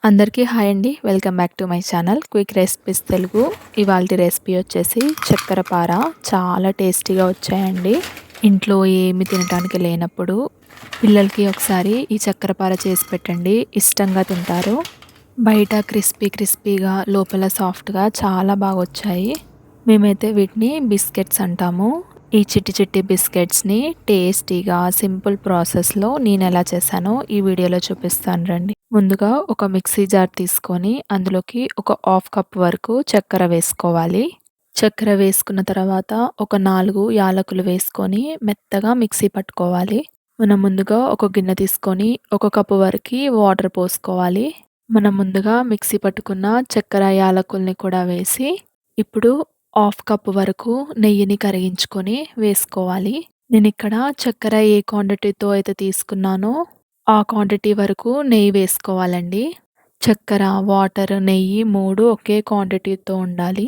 అందరికీ హాయ్ అండి. Welcome back to my channel quick recipes Telugu. ఇవాల్టి రెసిపీ వచ్చేసి చక్కెర పార. చాలా టేస్టీగా వచ్చాయండి. ఇంట్లో ఏమి తినడానికి లేనప్పుడు పిల్లలకి ఒకసారి ఈ చక్కెర పార చేసి పెట్టండి, ఇష్టంగా తింటారు. బయట క్రిస్పీగా లోపల సాఫ్ట్గా చాలా బాగా వచ్చాయి. మేమైతే వీటిని బిస్కెట్స్ అంటాము. ఈ చిట్టి బిస్కెట్స్ని టేస్టీగా సింపుల్ ప్రాసెస్లో నేను ఎలా చేశానో ఈ వీడియోలో చూపిస్తాను రండి. ముందుగా ఒక మిక్సీ జార్ తీసుకొని అందులోకి ఒక హాఫ్ కప్ వరకు చక్కెర వేసుకోవాలి. చక్కెర వేసుకున్న తర్వాత ఒక 4 యాలకులు వేసుకొని మెత్తగా మిక్సీ పట్టుకోవాలి. మనం ముందుగా ఒక గిన్నె తీసుకొని ఒక కప్పు వరకు వాటర్ పోసుకోవాలి. మనం ముందుగా మిక్సీ పట్టుకున్న చక్కెర యాలకుల్ని కూడా వేసి ఇప్పుడు హాఫ్ కప్ వరకు నెయ్యిని కరిగించుకొని వేసుకోవాలి. నేను ఇక్కడ చక్కెర ఏ క్వాంటిటీతో అయితే తీసుకున్నానో ఆ క్వాంటిటీ వరకు నెయ్యి వేసుకోవాలండి. చక్కెర, వాటర్, నెయ్యి 3 ఒకే క్వాంటిటీతో ఉండాలి.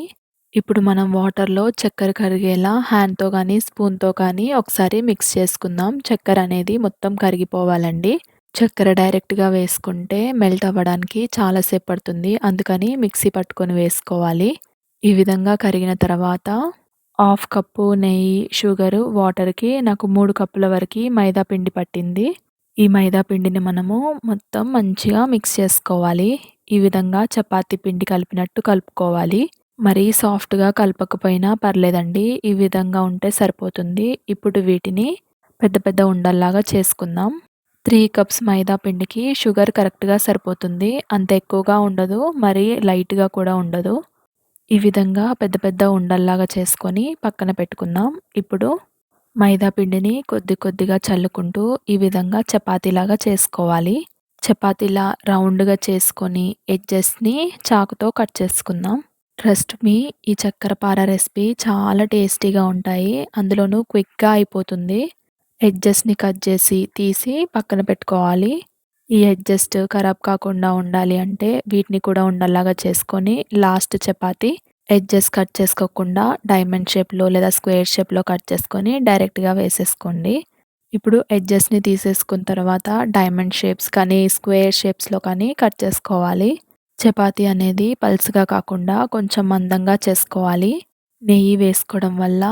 ఇప్పుడు మనం వాటర్లో చక్కెర కరిగేలా హ్యాండ్తో కానీ స్పూన్తో కానీ ఒకసారి మిక్స్ చేసుకుందాం. చక్కెర అనేది మొత్తం కరిగిపోవాలండి. చక్కెర డైరెక్ట్గా వేసుకుంటే మెల్ట్ అవ్వడానికి చాలాసేపు పడుతుంది. అందుకని మిక్సీ పట్టుకొని వేసుకోవాలి. ఈ విధంగా కరిగిన తర్వాత హాఫ్ కప్పు నెయ్యి, షుగరు, వాటర్కి నాకు 3 కప్పుల వరకు మైదా పిండి పట్టింది. ఈ మైదా పిండిని మనము మొత్తం మంచిగా మిక్స్ చేసుకోవాలి. ఈ విధంగా చపాతీ పిండి కలిపినట్టు కలుపుకోవాలి. మరీ సాఫ్ట్గా కలపకపోయినా పర్లేదండి. ఈ విధంగా ఉంటే సరిపోతుంది. ఇప్పుడు వీటిని పెద్ద ఉండల్లాగా చేసుకుందాం. 3 కప్స్ మైదా పిండికి షుగర్ కరెక్ట్గా సరిపోతుంది. అంత ఎక్కువగా ఉండదు, మరీ లైట్గా కూడా ఉండదు. ఈ విధంగా పెద్ద ఉండల్లాగా చేసుకొని పక్కన పెట్టుకుందాం. ఇప్పుడు మైదా పిండిని కొద్దిగా చల్లుకుంటూ ఈ విధంగా చపాతీలాగా చేసుకోవాలి. చపాతీలా రౌండ్గా చేసుకొని ఎడ్జెస్ని చాకుతో కట్ చేసుకుందాం. ట్రస్ట్ మీ, ఈ చక్కెర పార రెసిపీ చాలా టేస్టీగా ఉంటాయి. అందులోనూ క్విక్గా అయిపోతుంది. ఎడ్జెస్ని కట్ చేసి తీసి పక్కన పెట్టుకోవాలి. ఈ ఎడ్జెస్ ఖరాబ్ కాకుండా ఉండాలి అంటే వీటిని కూడా ఉండల్లాగా చేసుకొని లాస్ట్ చపాతీ ఎడ్జెస్ కట్ చేసుకోకుండా డైమండ్ షేప్లో లేదా స్క్వేర్ షేప్లో కట్ చేసుకొని డైరెక్ట్గా వేసేసుకోండి. ఇప్పుడు ఎడ్జెస్ని తీసేసుకున్న తర్వాత డైమండ్ షేప్స్ కానీ స్క్వేర్ షేప్స్లో కానీ కట్ చేసుకోవాలి. చపాతీ అనేది పల్చగా కాకుండా కొంచెం మందంగా చేసుకోవాలి. నెయ్యి వేసుకోవడం వల్ల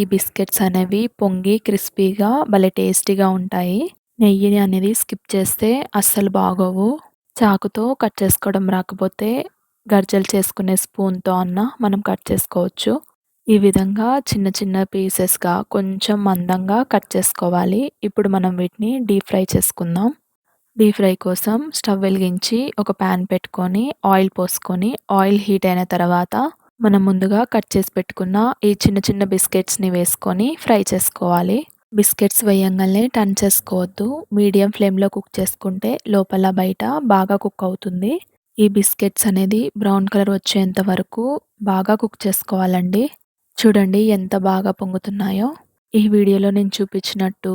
ఈ బిస్కెట్స్ అనేవి పొంగి క్రిస్పీగా భలే టేస్టీగా ఉంటాయి. నెయ్యిని అనేది స్కిప్ చేస్తే అస్సలు బాగోవు. చాకుతో కట్ చేసుకోవడం రాకపోతే గర్జలు చేసుకునే స్పూన్తో అన్న మనం కట్ చేసుకోవచ్చు. ఈ విధంగా చిన్న పీసెస్గా కొంచెం మందంగా కట్ చేసుకోవాలి. ఇప్పుడు మనం వీటిని డీప్ ఫ్రై చేసుకుందాం. డీప్ ఫ్రై కోసం స్టవ్ వెలిగించి ఒక ప్యాన్ పెట్టుకొని ఆయిల్ పోసుకొని ఆయిల్ హీట్ అయిన తర్వాత మనం ముందుగా కట్ చేసి పెట్టుకున్న ఈ చిన్న బిస్కెట్స్ని వేసుకొని ఫ్రై చేసుకోవాలి. బిస్కెట్స్ వేయంగానే టర్న్ చేసుకోవద్దు. మీడియం ఫ్లేమ్లో కుక్ చేసుకుంటే లోపల బయట బాగా కుక్ అవుతుంది. ఈ బిస్కెట్స్ అనేది బ్రౌన్ కలర్ వచ్చేంత వరకు బాగా కుక్ చేసుకోవాలండి. చూడండి ఎంత బాగా పొంగుతున్నాయో. ఈ వీడియోలో నేను చూపించినట్టు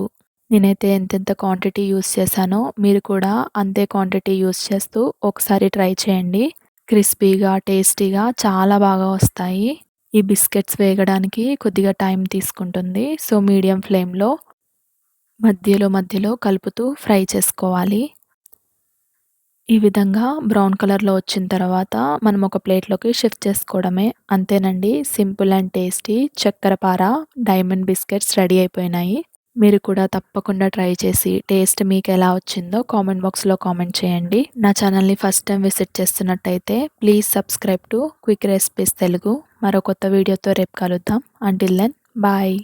నేనైతే ఎంతెంత క్వాంటిటీ యూస్ చేశానో మీరు కూడా అంతే క్వాంటిటీ యూస్ చేస్తూ ఒకసారి ట్రై చేయండి. క్రిస్పీగా టేస్టీగా చాలా బాగా వస్తాయి. ఈ బిస్కెట్స్ వేగడానికి కొద్దిగా టైం తీసుకుంటుంది. సో మీడియం ఫ్లేమ్లో మధ్యలో కలుపుతూ ఫ్రై చేసుకోవాలి. ఈ విధంగా బ్రౌన్ కలర్లో వచ్చిన తర్వాత మనం ఒక ప్లేట్లోకి షిఫ్ట్ చేసుకోవడమే. అంతేనండి, సింపుల్ అండ్ టేస్టీ చక్కెర పార డైమండ్ బిస్కెట్స్ రెడీ అయిపోయినాయి. మీరు కూడా తప్పకుండా ట్రై చేసి టేస్ట్ మీకు ఎలా వచ్చిందో కామెంట్ బాక్స్లో కామెంట్ చేయండి. నా ఛానల్ని ఫస్ట్ టైం విజిట్ చేస్తున్నట్టయితే please subscribe to quick recipes Telugu. మరో కొత్త వీడియోతో రేపు కలుద్దాం. Until then bye.